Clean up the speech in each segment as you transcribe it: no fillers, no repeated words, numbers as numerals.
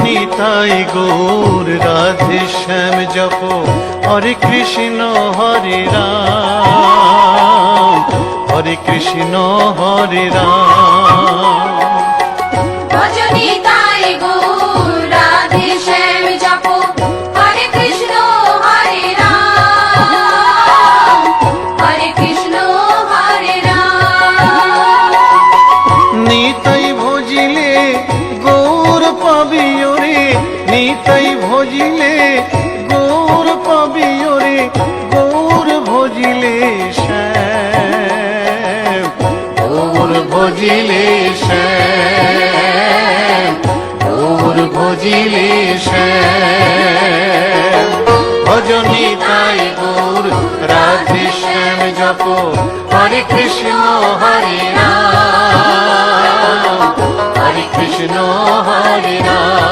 নিতাই গৌর রাধে শ্যাম জপ হরে কৃষ্ণ হরে রাম হরে কৃষ্ণ হরে রাম। ভজনিতাই গৌর রাধে শ্যাম জপ হরে কৃষ্ণ হরে রাম হরে কৃষ্ণ হরে রাম। নিতাই ভজিলে গৌর পাবি ওরে নিতাই ভজিলে গৌর পাবি ওরে গৌর ভজিলে শ্যাম গৌর ভজিলে শ্যাম গৌর ভজিলে শ্যাম। ভজনিতাই গৌর রাধে শ্যাম জপ হরে কৃষ্ণ হরে রাম হরে কৃষ্ণ হরে রাম।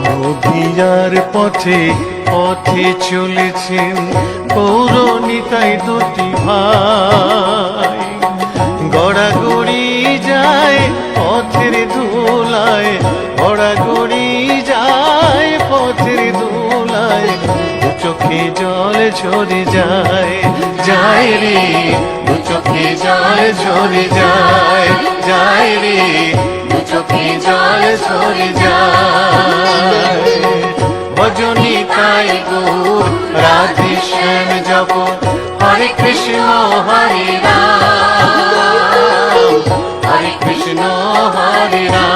নদিয়ার পথে পথে চলেছেন গৌর নিতাই দুটি ভাই, গড়াগড়ি যায় পথের ধুলায় গড়াগড়ি যায় পথের ধুলায়, দু চোখে জল ঝরে যায় যায় রে দু চোখে জল ঝরে যায় যায় রে দু চোখে জল ঝরে যায়। ভজনিতাই গৌর রাধে শ্যাম জপ হরে কৃষ্ণ হরে রাম হরে কৃষ্ণ হরে রাম।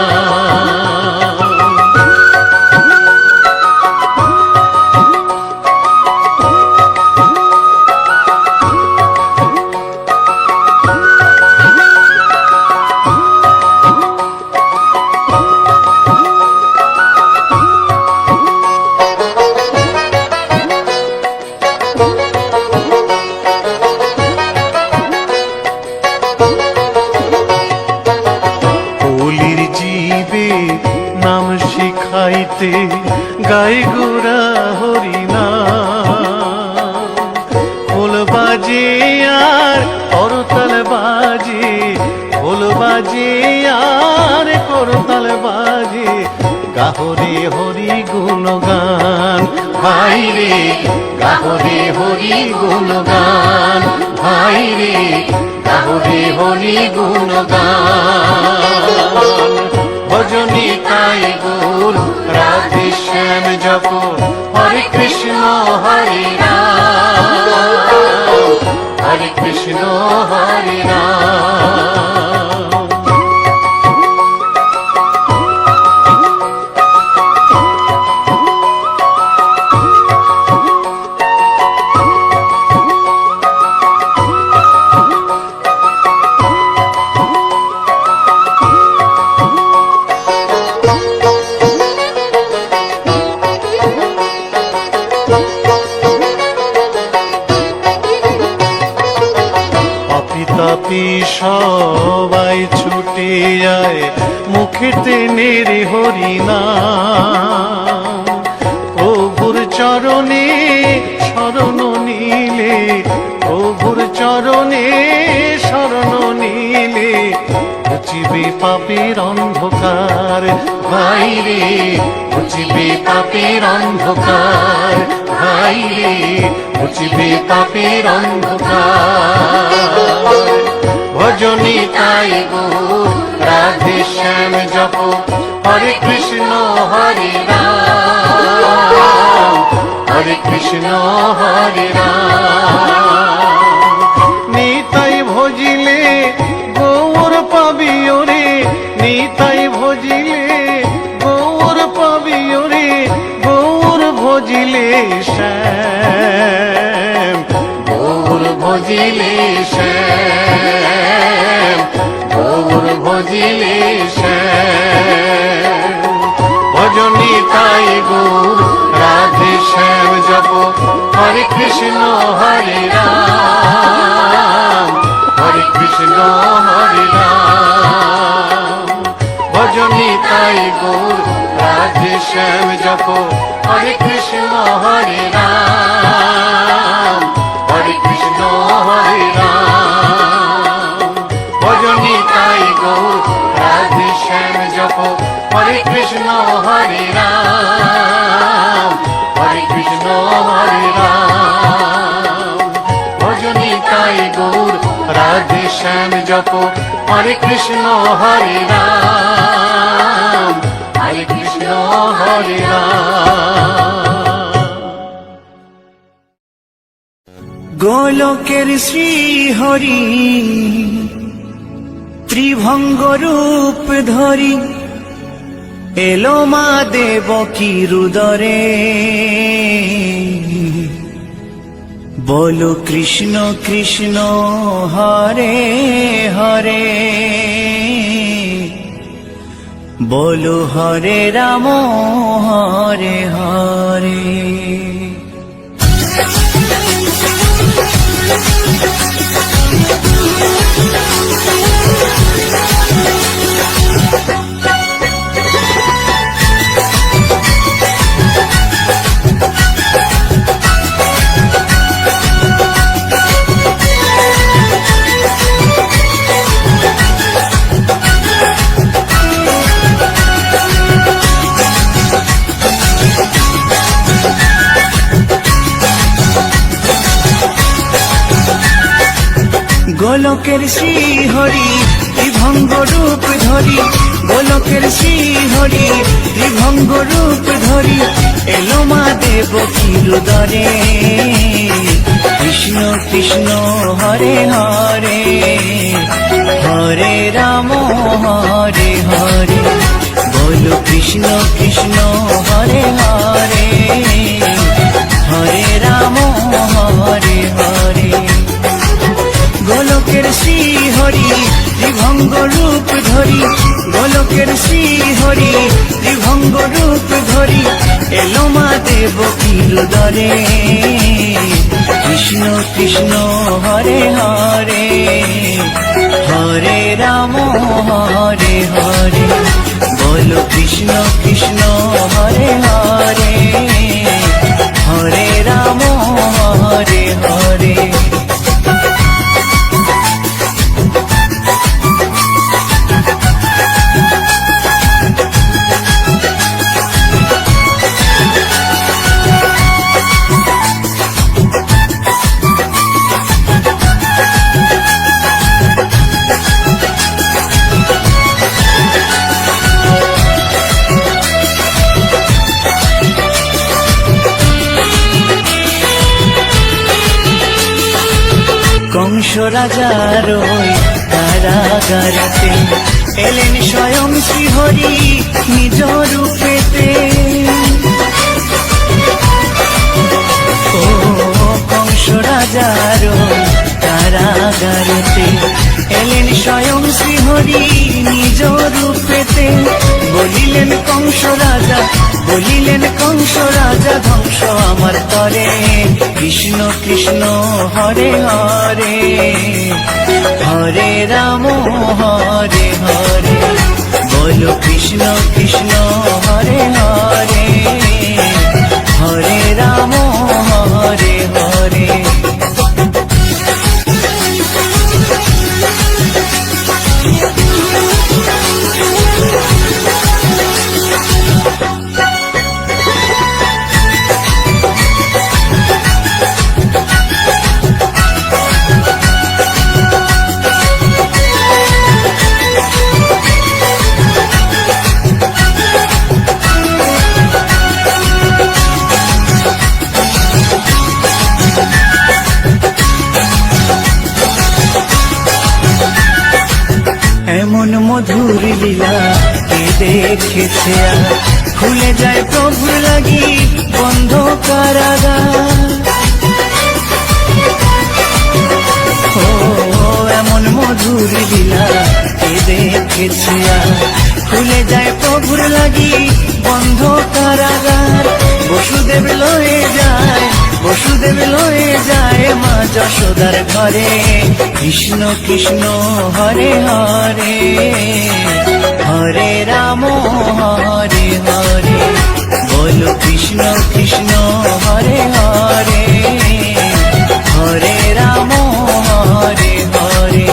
কলির জীবে নাম শিখাইতে গাই গোরা হরিনাম, খোল বাজে আর করতাল বাজে খোল বাজে আর করতাল বাজে, গাহরে হরি গুণগান ভাই রে গাহরে হরি গুণগান ভাই রে গাহরে হরি গুণগান। ভজনিতাই গৌর রাধে শ্যাম জপ হরে কৃষ্ণ হরে রাম হরে কৃষ্ণ হরে রাম। তাপি সবাই ছুটে যায় মুখেতে নেরে হরিনাম, প্রভুর চরণে শরণ নিলে প্রভুর চরণে শরণ নিলে ঘুচিবে পাপের অন্ধকার ভাই রে ঘুচিবে পাপের অন্ধকার ভাই রে ঘুচিবে পাপের অন্ধকার। ভজনিতাই গৌর রাধে শ্যাম জপ হরে কৃষ্ণ হরে রাম হরে কৃষ্ণ হরে রাম। নিতাই ভজিলে গৌর পাবি ওরে নিতাই ভজিলে গৌর পাবি ওরে গৌর ভজিলে শ্যাম গৌর ভজিলে শ্যাম গৌর ভজিলে শ্যাম। ভজনিতাই গৌর রাধে হরে কৃষ্ণ হরে রাম, হরে কৃষ্ণ হরে রাম। ভজনী তাই গৌর রাধে শ্যাম জপ, হরে কৃষ্ণ হরে রাম, হরে কৃষ্ণ হরে রাম। ভজনী তাই গৌর রাধে শ্যাম জপ, হরে কৃষ্ণ হরে রাম, হরে কৃষ্ণ হরে রাম। ভজনী তাই গৌর রাধে শ্যাম জপ, হরে কৃষ্ণ হরে রাম, হরে কৃষ্ণ হরে রাম। গোলকের শ্রী হরি ত্রিভঙ্গ রূপ ধরি এলো মা দেবকীর উদরে। বলো কৃষ্ণ কৃষ্ণ হরে হরে, বলো হরে রাম হরে হরে। গোলকের শ্রী হরি ত্রিভঙ্গ রূপ ধরি, গোলকের শ্রী হরি ত্রিভঙ্গ রূপ ধরি এলো মা দেবকীর উদরে। কৃষ্ণ কৃষ্ণ হরে হরে, হরে রাম হরে হরে। বলো কৃষ্ণ কৃষ্ণ হরে হরে, হরে রাম হরে হরে। গোলকের শ্রী হরি ত্রিভঙ্গ রূপ ধরি, গোলকের শ্রী হরি ত্রিভঙ্গ রূপ ধরি এলো মা দেবকীর উদরে। কৃষ্ণ কৃষ্ণ হরে হরে, হরে রাম হরে হরে। বলো কৃষ্ণ কৃষ্ণ হরে হরে, হরে রাম হরে হরে। কংস রাজার ওই কারাগারেতে এলেন স্বয়ং শ্রীহরি নিজ রূপেতে। ও কংস রাজার ওই কারাগারেতে এলেন স্বয়ং শ্রীহরি নিজ রূপেতে। বলিলেন কংস রাজা, বলিলেন কংস রাজা ধ্বংস আমার তরে। কৃষ্ণ কৃষ্ণ হরে হরে, হরে রাম হরে হরে। বলো কৃষ্ণ কৃষ্ণ হরে হরে, হরে রাম হরে হরে। এমন মধুর লীলা কে দেখেছে আর, খুলে যায় প্রভুর লাগি বন্ধ কারাগার। ও এমন মধুর লীলা কে দেখেছে আর, খুলে যায় প্রভুর লাগি বন্ধ কারাগার। বসুদেব লয়ে যায়, বসুদেব যশোদার ঘরে কৃষ্ণ কৃষ্ণ হরে হরে হরে রাম হরে হরে বলো কৃষ্ণ কৃষ্ণ হরে হরে হরে রাম হরে হরে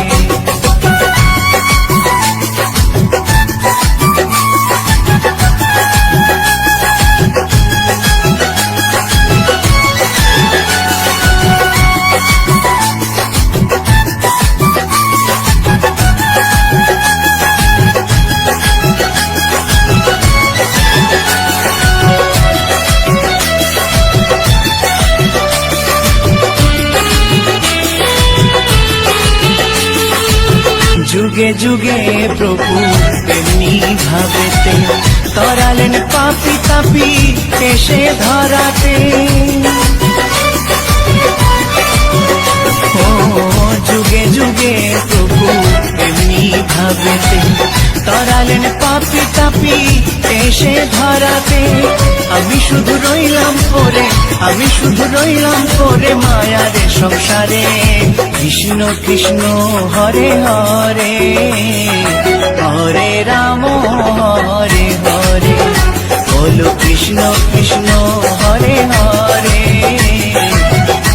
যুগে যুগে প্রভু তেমনি ভাবেতে তরালেন পাপি তাপি এসে ধরাতে ও যুগে যুগে প্রভু তেমনি ভাবেতে তরালেন পাপি তাপি এসে ধরাতে আমি শুধু রইলাম পরে মায়ারে সংসারে কৃষ্ণ কৃষ্ণ হরে হরে হরে রাম হরে হরে বলো কৃষ্ণ কৃষ্ণ হরে হরে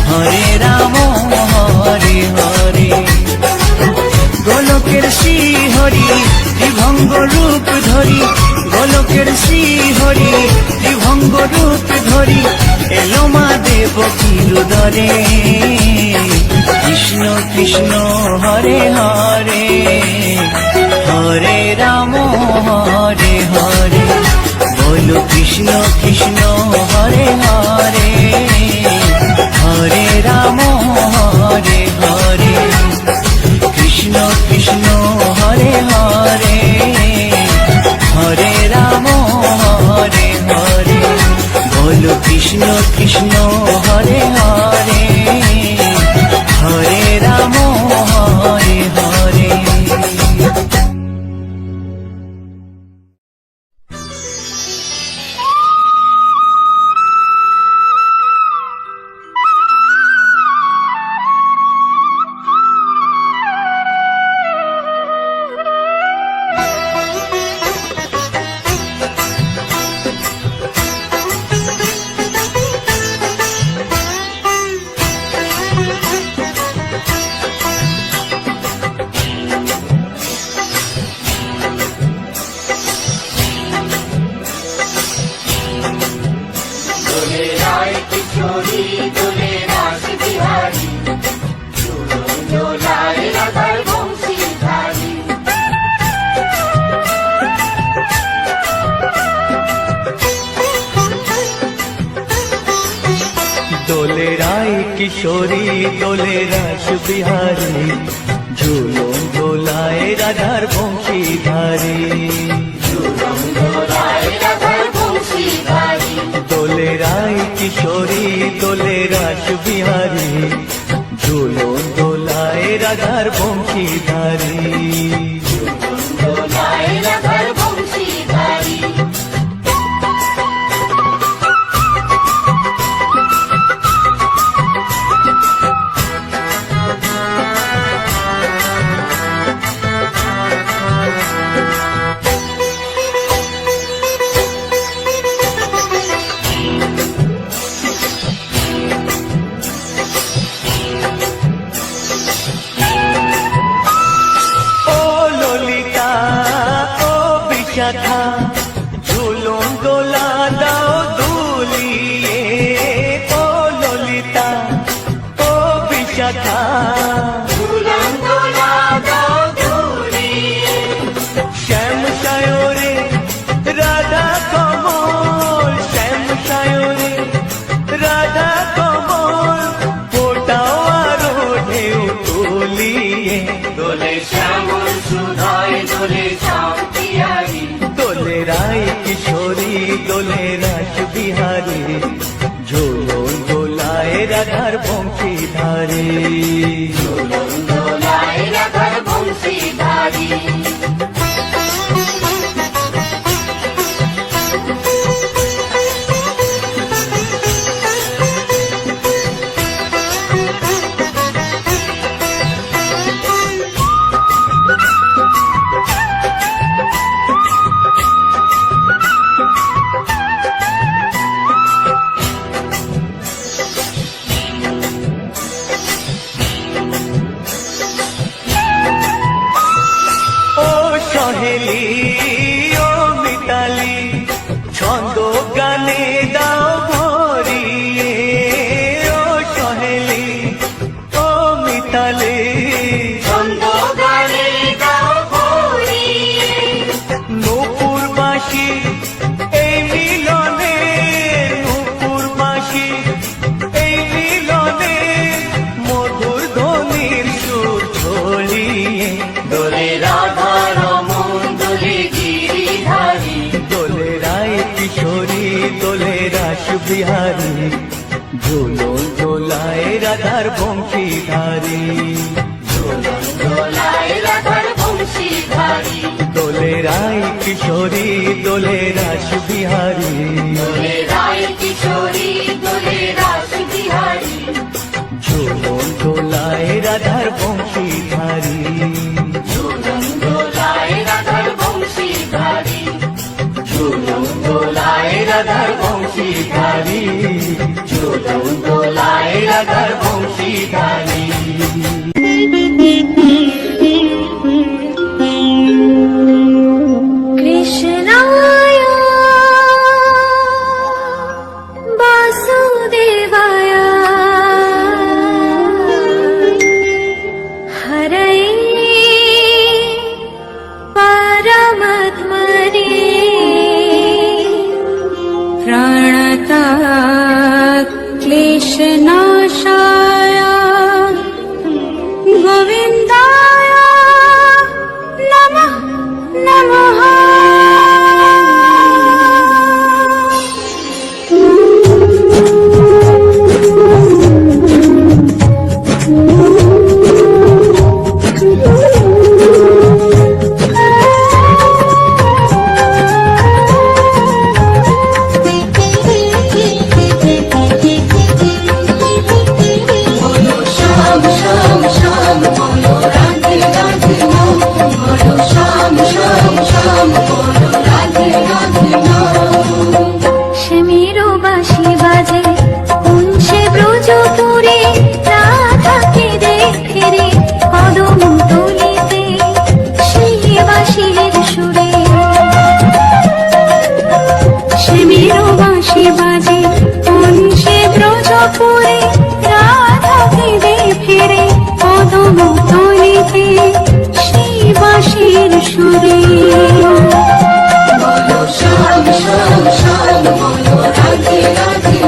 হরে রাম হরে হরে গোলকের শ্রী হরি ত্রিভঙ্গ রূপ ধরি গোলকের শ্রী হরি ত্রিভঙ্গ রূপ ধরি এলো মা দেব কিরুদরে কৃষ্ণ কৃষ্ণ হরে হরে হরে রাম হরে হরে বলো কৃষ্ণ কৃষ্ণ হরে হরে হরে রাম হরে হরে কৃষ্ণ কৃষ্ণ হরে হরে হরে রাম হরে হরে বলো কৃষ্ণ কৃষ্ণ হরে হরে হরে রাম হরে হরে দোলে রায় কিশোরী দোলে রাস বিহারী ঝুলন দোলায় রাধার বংশীধারী দোলে রায় কিশোরী দোলে রাস বিহারী ঝুলন দোলায় রাধার বংশীধারী রাস বিহারী ঝুলন দোলায় রাধার বংশীধারী দোলায় রাধার বংশীধারী দোলে রায় কিশোরী দোলে রাস বিহারী দোলে রায় কিশোরী দোলে রাস বিহারী ঝুলন দোলায় রাধার বংশীধারী ঝুলন দোলায় রাধার বংশীধারী ঝুলন দোলায় রাধার বংশীধারী ঝুলন দোলায় রাধার বংশীধারী কৃষ্ণায় বাসুদেবায় হরয়ে পরমাত্মনে প্রণতাৎ ক্লেশনাশায় গোবিন্দায় নমঃ নমঃ বলো শ্যাম শ্যাম শ্যাম বলো রাধে রাধে নাম বলো শ্যাম শ্যাম শ্যাম বলো রাধে রাধে নাম শ্যামেরও বাঁশি বাজে কুঞ্চে ব্রজপুরে রাধাকে দেখে রে কদম তলিতে সেই বাঁশির সুরে শ্যামেরও বাঁশি বাজে কুঞ্চে ব্রজপুরে রাধাকে দেখে রে কদম তলিতে সেই বাঁশির সুরে বলো শ্যাম শ্যাম শ্যাম বলো রাধে রাধে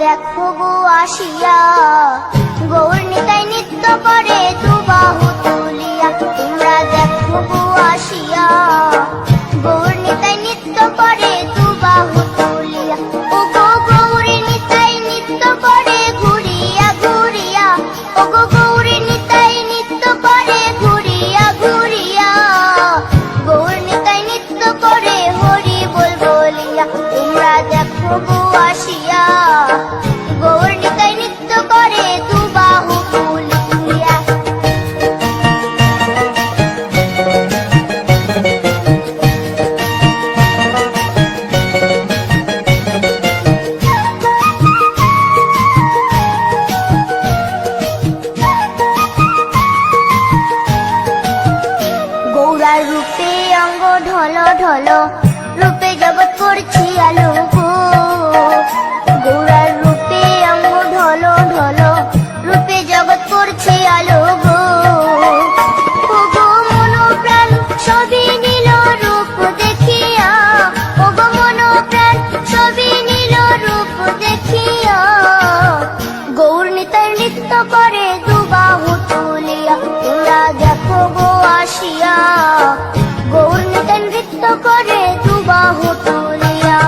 দেখো গো আসিয়া, গৌর নিতাই নৃত্য করে দুবাহু তুলিয়া। তোমরা দেখো গো আসিয়া, গৌর নিতাই নৃত্য করে দুবাহু তুলিয়া। ও গো গৌরী নিতাই নৃত্য করে ঘুরিয়া ঘুরিয়া, ও গো গৌরী নিতাই নৃত্য করে ঘুরিয়া ঘুরিয়া। গৌর নিতাই নৃত্য করে হরি বল বলিয়া। তোমরা দেখো গো আসিয়া, গৌর নিতাই নৃত্য করে দুবাহু তুলিয়া। গৌরার রূপে অঙ্গ ঢল ঢল, রূপে জগৎ করছি আলো গো। গৌরার রূপে অঙ্গ ঢল ঢল, রূপে জগৎ করছি আলো গো। ও গো মন প্রাণ সবই নীল রূপ দেখিয়া, ও গো মন প্রাণ সবই নীল রূপ দেখিয়া। গৌর নিতাই নৃত্য করে দুবাহু তুলিয়া। তোমরা দেখো গো আসিয়া, গৌর নিতাই নৃত্য করে দুবাহু তুলিয়া।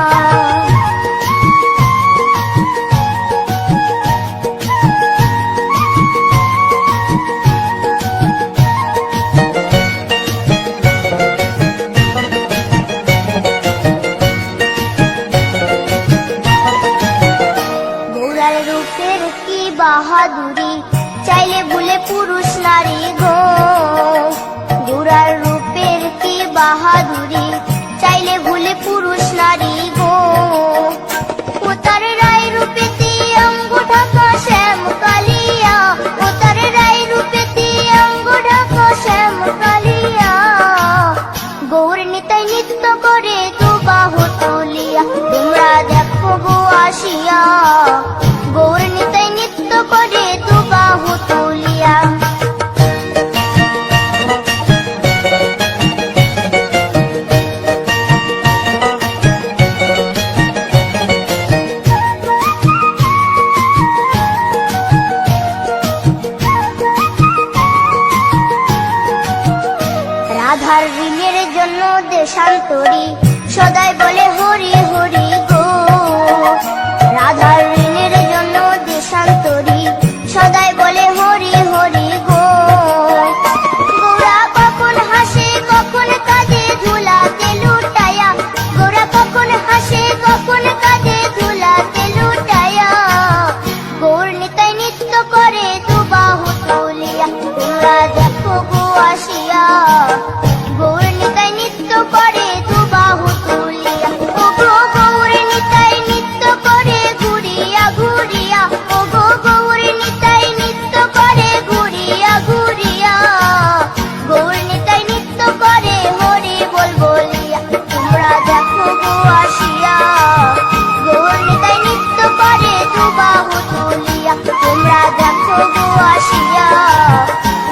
গৌরার রূপের কি বাহাদুরি, চাইলে ভুলে পুরুষ নারী গো। গৌরার রূপের কি বাহাদুরি, চাইলে ভুলে পুরুষ নারী গো। ও তার রায় রূপেতে অঙ্গ ঢাকা শ্যাম কালিয়া, ও তার রায় রূপেতে অঙ্গ ঢাকা শ্যাম কালিয়া। গৌর নিতাই নৃত্য করে দুবাহু তুলিয়া। তোমরা দেখো গো আসিয়া, গৌর নিতাই নৃত্য করে দুবাহু তুলিয়া। রাধার ঋণের জন্য দেশান্তরী, সদাই বলে হরি হরি গো। রাধার ঋণের জন্য দেশান্তরী, সদাই বলে হরি হরি গো। গৌরা কখন হাসে কখন কাঁদে ধুলাতে লুটায়া, গৌরা কখন হাসে কখন কাঁদে ধুলাতে লুটায়া। গৌর নিতাই নৃত্য করে দুবাহু তুলিয়া। তোমরা দেখো গো আসিয়া, গৌর নিতাই নৃত্য করে দুবাহু তুলিয়া। ও গো গৌর নিতাই নৃত্য করে ঘুরিয়া ঘুরিয়া, ও গো গৌর নিতাই নৃত্য করে ঘুরিয়া ঘুরিয়া। গৌর নিতাই নৃত্য করে হরি বল বলিয়া। তোমরা দেখো গো আসিয়া, গৌর নিতাই নৃত্য করে দুবাহু তুলিয়া। তোমরা দেখো গো আসিয়া,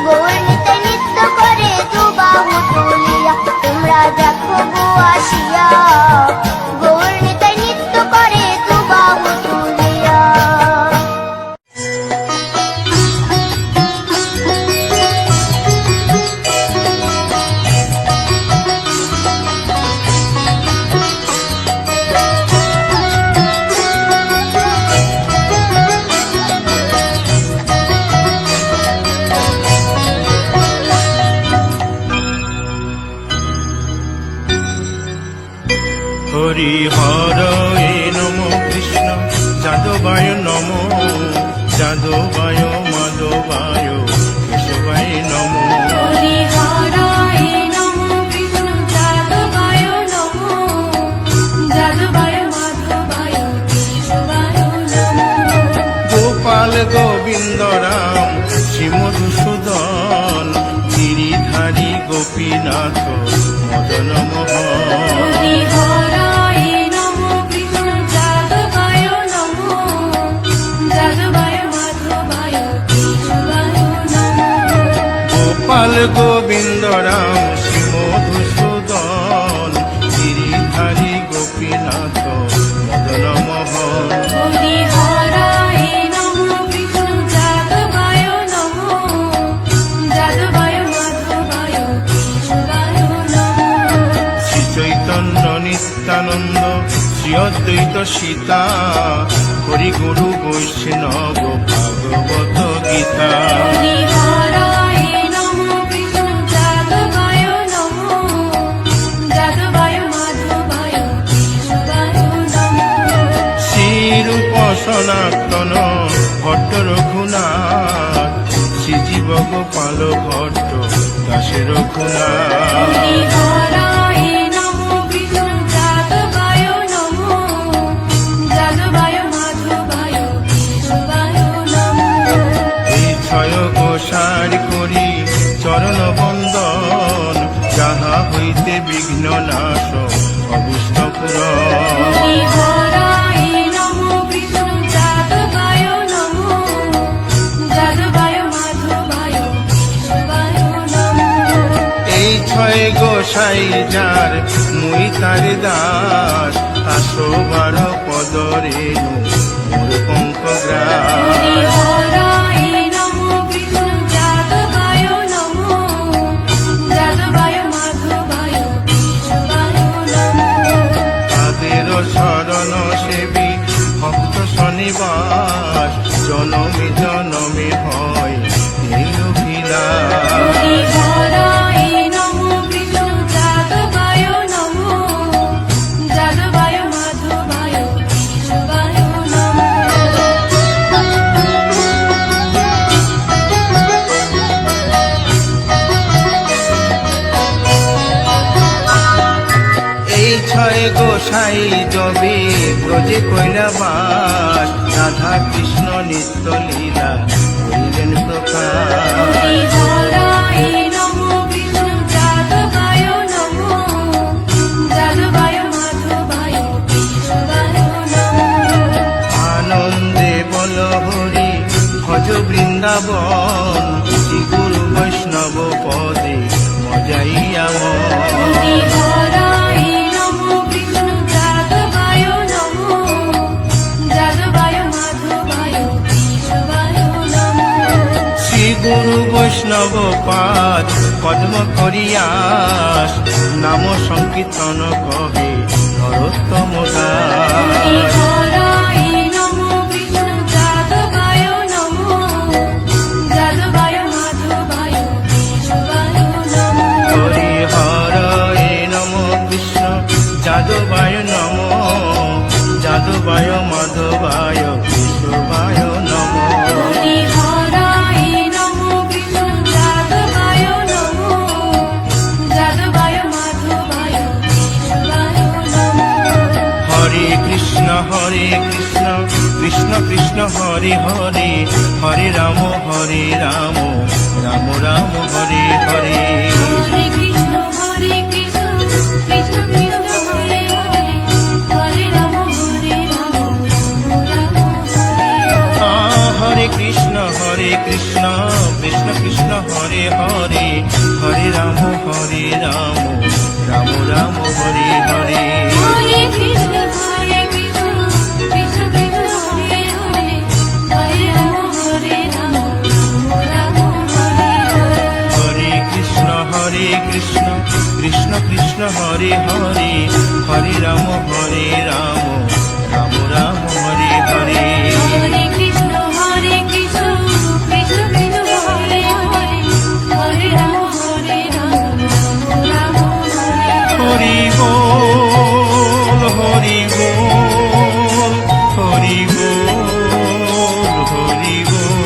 গৌর নিতাই নৃত্য করে দুবাহু তুলিয়া। তোমরা দেখো গো আসিয়া, গৌর নিতাই নৃত্য করে দুবাহু তুলিয়া। হরি হর এ নম কৃষ্ণ যাদবায় নম, যাদবায় মাধবায় কেশবায় নম। হরি হরায় নমঃ কৃষ্ণ যাদবায় নমঃ, যাদবায় মাধবায় কেশবায় নমঃ। গোপাল গোবিন্দ রাম শ্রী মধুসূদন, গিরিধারী গোপীনাথ মদন মোহন। হরি হরায় নমঃ কৃষ্ণ যাদবায় নমঃ, যাদবায় মাধবায় কেশবায় নমঃ। গোপাল গোবিন্দ রাম শ্রী মধুসূদন, গিরিধারী গোপীনাথ মদন মোহন হরি হরায় নমো কৃষ্ণ যাদবায় নমো যাদবায় মাধবায় কেশবায় নমো শ্রী চৈতন্য নিত্যানন্দ শ্রী অদ্বৈত সীতা হরি গুরু বৈষ্ণব ভাগবত গীতা হরি হরায় নমো কৃষ্ণ যাদবায় নমো যাদবায় মাধবায় কেশবায় নমো শ্রীরূপ সনাতন ভট্ট রঘুনাথ শ্রীজীব গোপাল ভট্ট দাসে রঘুনাথ হরি হরায় নমো কৃষ্ণ যাদবায় নমো যাদবায় মাধবায় কেশবায় নমো এই ছয় গোসার করি চরণ বন্দন যাহা হইতে বিঘ্ন নাশ অভীষ্ট পুরন হরি হরায় নমো কৃষ্ণ যাদবায় নমো যাদবায় মাধবায় কেশবায় নমো এই ছয় গোসাই যার মুই তার দাস আসো বার পদরে মোর পঙ্ক হরি গ্রাস হরায় নমো কৃষ্ণ যাদবায় নমো যাদবায় মাধবায় কেশবায় নমো তাদের শরণ সেবী ভক্ত শনিবাস জনমে জনমে হয় এই অভিলাষ হরি হরায় নমো কৃষ্ণ যাদবায় নমো যাদবায় মাধবায় কেশবায় নমো এই ছয় গোসাই জবে ব্রজে কৈলাবাস রাধা কৃষ্ণ নিত্য লীলা করিলেন প্রকাশ হরি হরায় নমো কৃষ্ণ যাদবায় নমো যাদবায় মাধবায় কেশবায় নমো আনন্দে বল হরি ভজ বৃন্দাবন শ্রী গুরু বৈষ্ণব পদে মজাইয়া হরি হরায় নমো কৃষ্ণ যাদবায় নমো যাদবায় মাধবায় কেশবায় নমো শ্রী গুরু বৈষ্ণব পাদ পদ্ম করিয়াস নাম সংকীর্তন কহে নরোত্তম হরি দাস হরায় নমো কৃষ্ণ যাদবায় নমো যাদবায় মাধবায় কেশবায় নমো হরি হরে নম কৃষ্ণ যাদবায় নম যাদবায় মাধবায় কেশবায় নম হরি হরায় নমো কৃষ্ণ যাদবায় নমো যাদবায় মাধবায় কেশবায় নমো হরে কৃষ্ণ কৃষ্ণ কৃষ্ণ হরে হরে হরে রাম রাম রাম হরে হরে হরে কৃষ্ণ কৃষ্ণ কৃষ্ণ হরে হরে হরে রাম রাম রাম হরে হরে হরে কৃষ্ণ কৃষ্ণ কৃষ্ণ হরে হরে হরে রাম রাম রাম হরে হরে হরে কৃষ্ণ কৃষ্ণ কৃষ্ণ কৃষ্ণ হরে হরে হরে রাম রাম হরে হরে হরে কৃষ্ণ কৃষ্ণ কৃষ্ণ হরে হরে হরে রাম রাম রাম হরে হরে হরে কৃষ্ণ কৃষ্ণ কৃষ্ণ কৃষ্ণ হরে হরে হরে রাম রাম হরে হরি বল হরি বল হরি বল হরি বল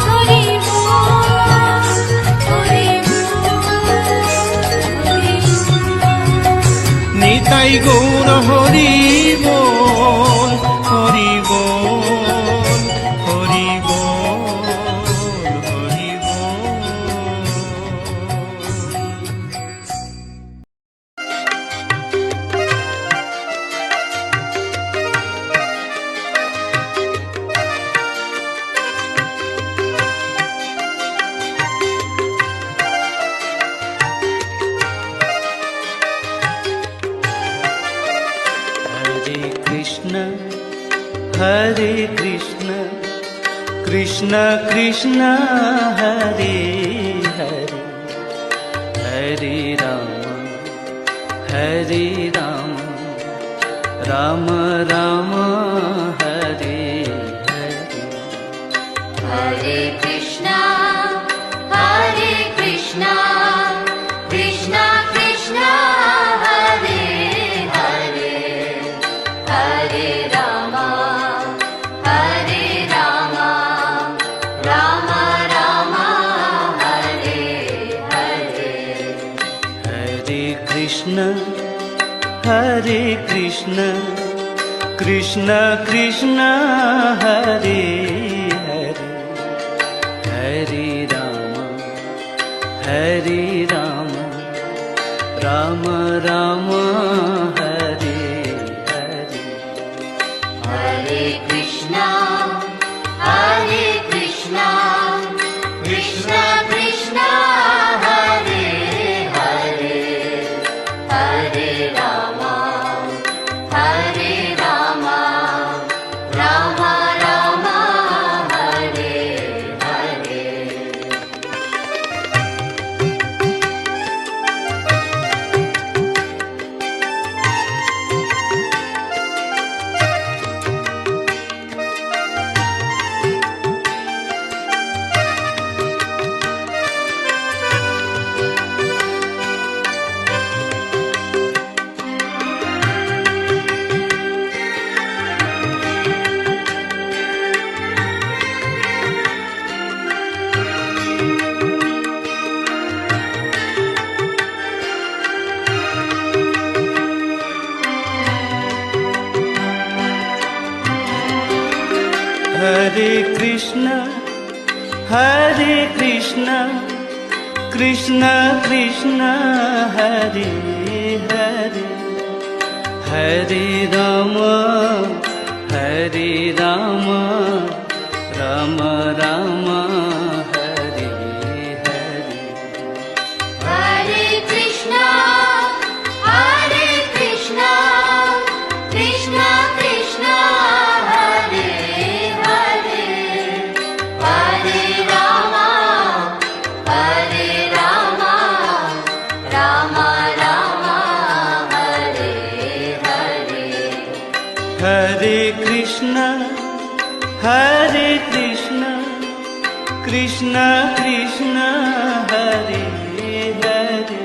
হরি বল হরি বল হরি বল নিতাই গৌর হরি বল হরি বল হরি বল হরি বল কৃষ্ণ হরে Krishna Krishna Krishna Hare Hare Hare Ram Ram Ram Hare Hare Hare Krishna Krishna Krishna Hare Hare Hare Ram Ram Ram Hare Hare Hare Krishna Krishna Krishna Hare Hare Hare Ram Ram Ram Hare Hare Hare Krishna Krishna Krishna Hare Hare Hare Ram Ram Ram Hare Hare Hare Krishna Krishna Krishna Hare Hare Hare Ram Ram Ram Hare Hare Hare Krishna Krishna Krishna Hare Hare Hare Ram Ram Ram Hare Hare Hare Krishna Krishna Krishna Hare Hare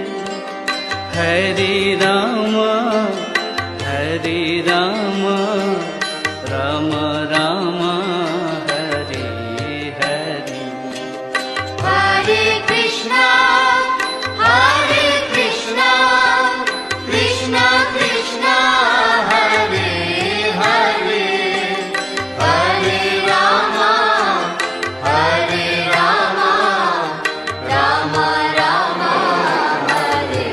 Hare Ram Ram Ram Hare Hare Hare Krishna Krishna Krishna Hare Hare Hare Ram Ram Ram Hare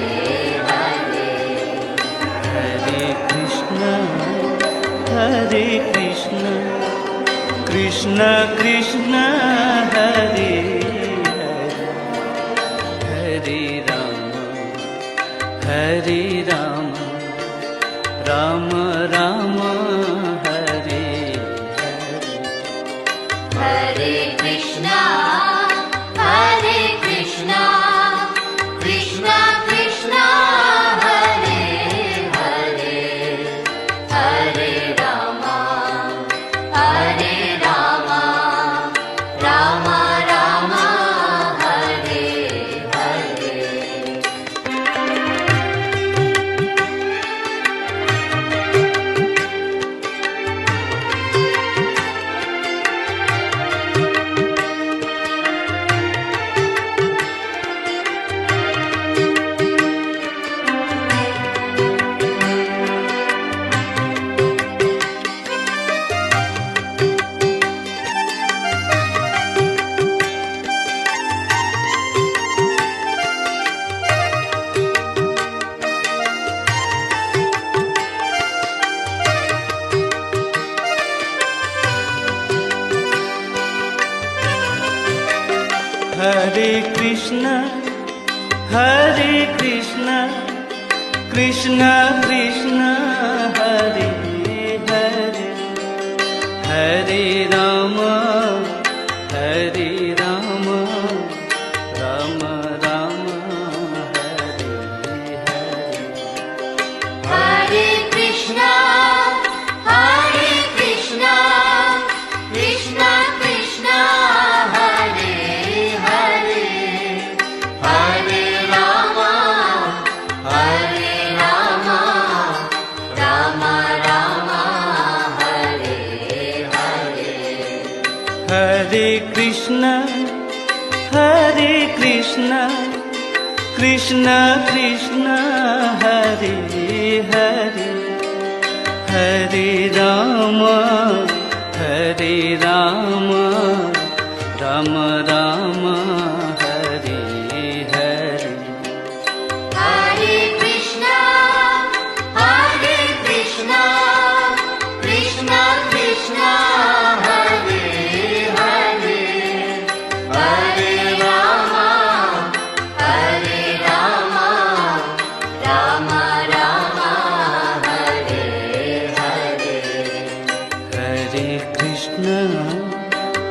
Hare Hare Krishna Krishna Krishna Hare Hare Hare Ram Ram Ram Hare Hare Hare Krishna Krishna Krishna Hare Hare Hare Ram Ram Ram Hare Hare Hare Krishna Krishna Krishna Hare Hare Hare Krishna, Hare Krishna, Krishna Krishna, Hare Hare, Hare Rama, Hare Rama, Rama Rama, Hare Hare.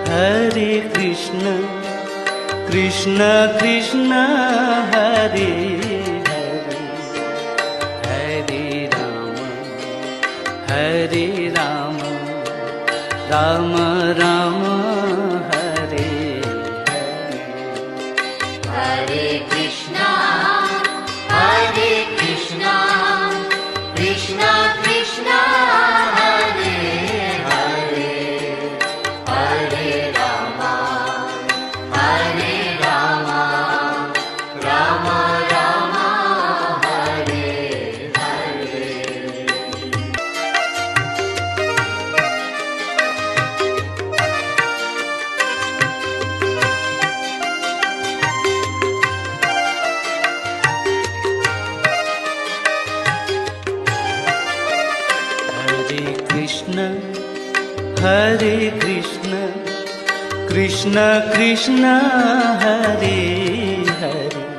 Hare Krishna, Krishna Krishna, Hare Hare, Hare Rama, Rama Rama, Hare Hare. Hare Krishna, Hare Krishna, Krishna Krishna, Hare Hare, Hare Rama, Hare Rama, Rama Rama, Hare Hare. Hare Krishna, Krishna Krishna, Hare Hare,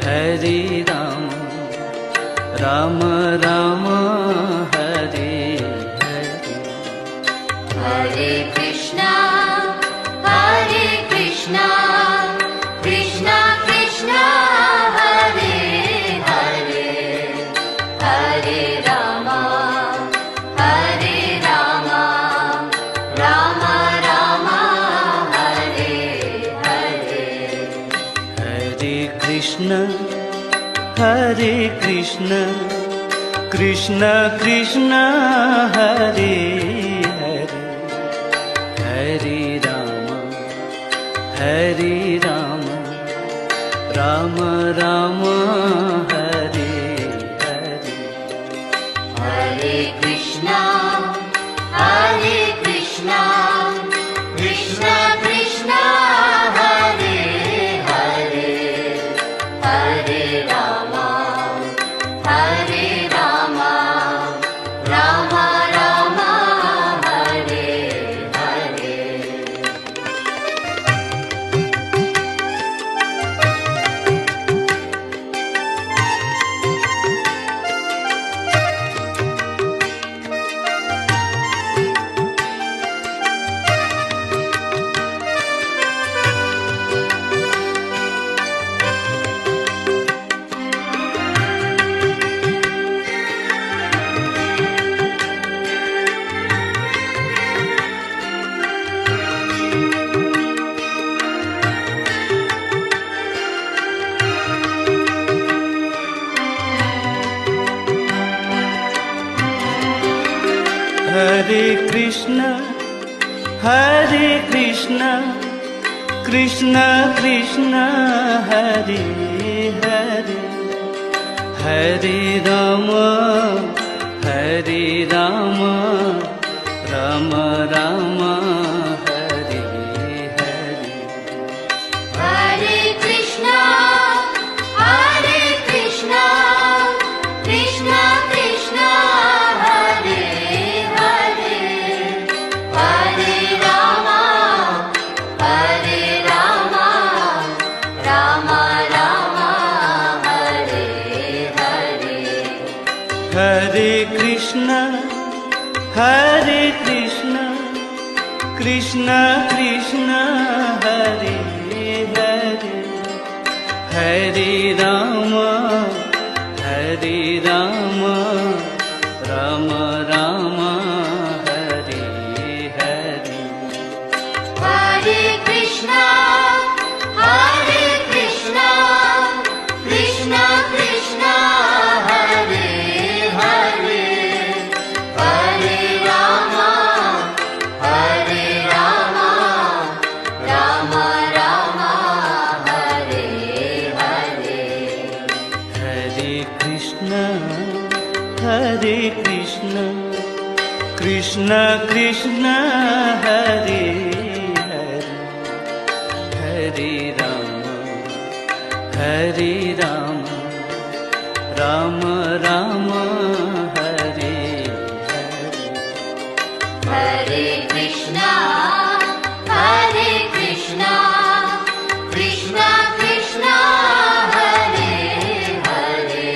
Hare Rama, Rama Rama, Hare Hare. Hare Krishna, Hare Krishna, Krishna Krishna, Hare Hare, Hare Rama, Hare Rama, Rama Rama, Hare Hare. Hare Krishna, Krishna Krishna, Hare Hare, Hare Rama, Rama Rama, Hare Hare. Hare Krishna, Hare Krishna, Krishna Krishna, Hare Hare, Hare Rama, Hare Rama, Rama Rama, Hare Hare. Hare Krishna, Krishna Krishna, Hare Hare, Hare Rama, Rama Rama, Hare Hare. Hare Krishna, Hare Krishna, Krishna Krishna, Hare Hare, Hare Rama, Hare Rama, Rama Rama, Hare Hare. Hare Krishna, Krishna Krishna, Hare Hare, Hare Rama, Rama Rama, Hare Hare. Hare Krishna, Hare Krishna, Krishna Krishna, Hare Hare, Hare Rama, Hare Rama, Rama Rama, Hare Hare. Hare Krishna, Krishna Krishna, Hare Hare, Hare Rama, Krishna হরে Krishna Krishna Krishna Hare Hare Hare Ram Ram Ram Hare Hare Hare Krishna, Krishna Krishna, Hare Hare,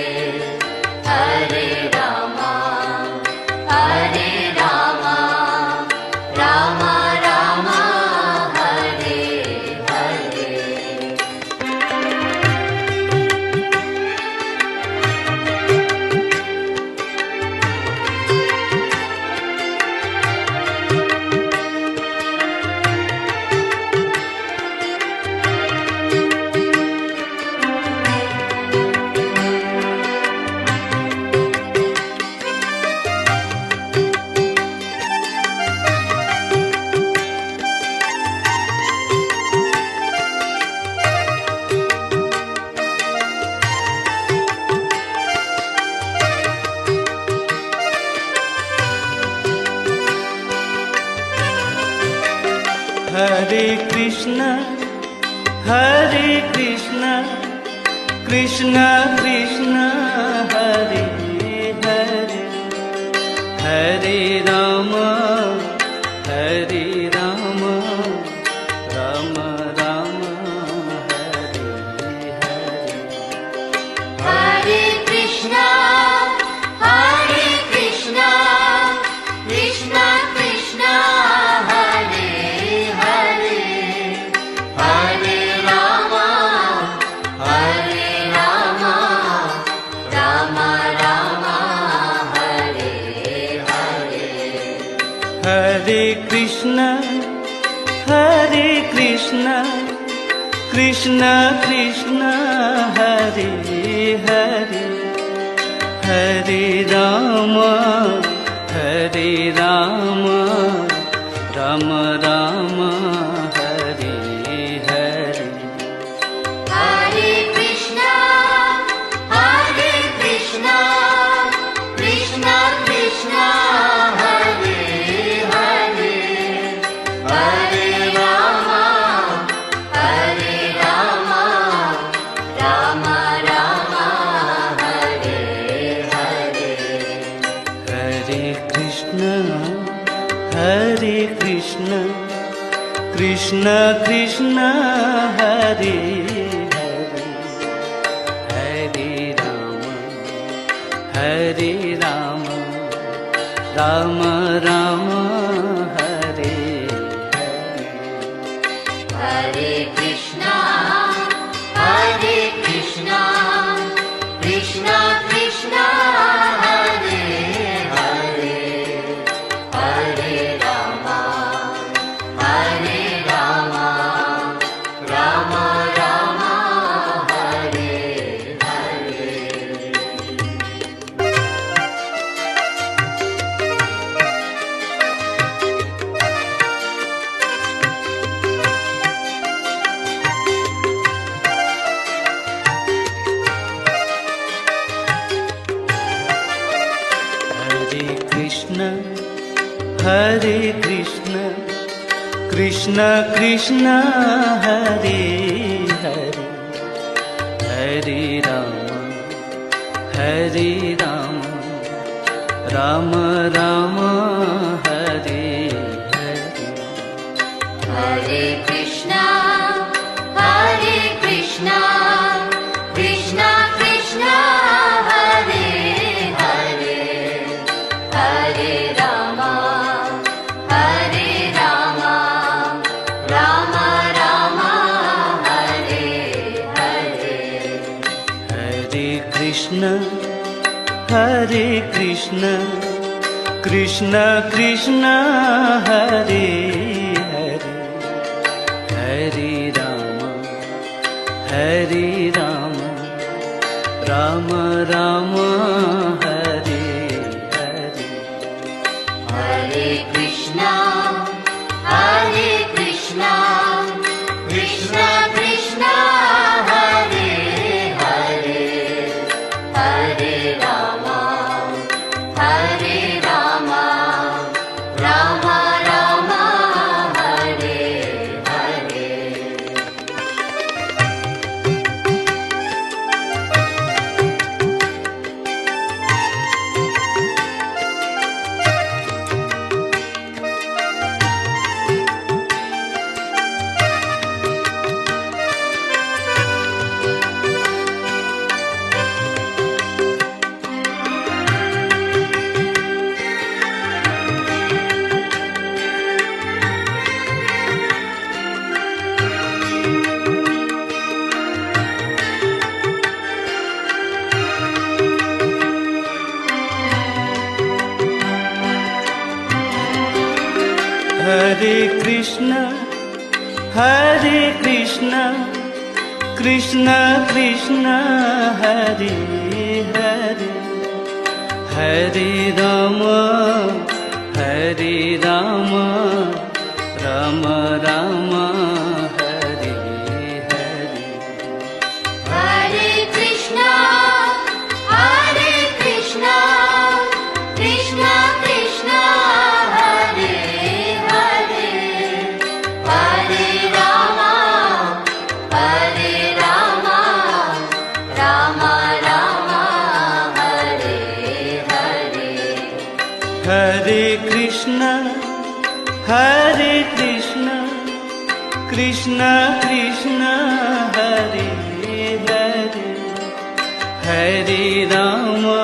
Hare Rama, Rama Rama, Hare Hare. Hare Krishna, Krishna Krishna, Hare Hare, Hare Rama, Rama Rama, Hare Hare. Hare Krishna, Krishna Krishna, Hare Hare, Hare Rama, Rama Rama, Hare Hare. Hare Krishna, Krishna Krishna, Hare Hare, Hare Rama, Rama Rama, Hare Hare. Hare Krishna, Krishna Krishna, Hare Hare, Hare Rama, Rama Rama, Hare Hare. Hare Krishna, Krishna Krishna, Hare Hare, Hare Rama, Rama Rama, Hare Hare. Hare Krishna, Krishna Krishna, Hare Hare, Hare Rama, Rama Rama, Hare Hare. Hare Krishna, Krishna Krishna, Hare Hare, Hare Rama, Rama Rama, Hare Hare. Hare Krishna, Krishna Krishna, Hare Hare, Hare Rama, Rama Rama, Hare Hare. Hare Krishna, Krishna Krishna, Hare Hare, Hare Rama, Rama Rama, Hare Hare. Hare Krishna, Krishna Krishna, Hare Hare, Hare Hare Krishna, Krishna Krishna, Hare Hare, Hare Rama, Rama Rama, Hare Hare. Hare Krishna, Krishna Krishna, Hare Hare, Hare Rama, Rama Rama, Hare Hare. Hare Krishna, Krishna Krishna, Hare Hare, Hare Rama,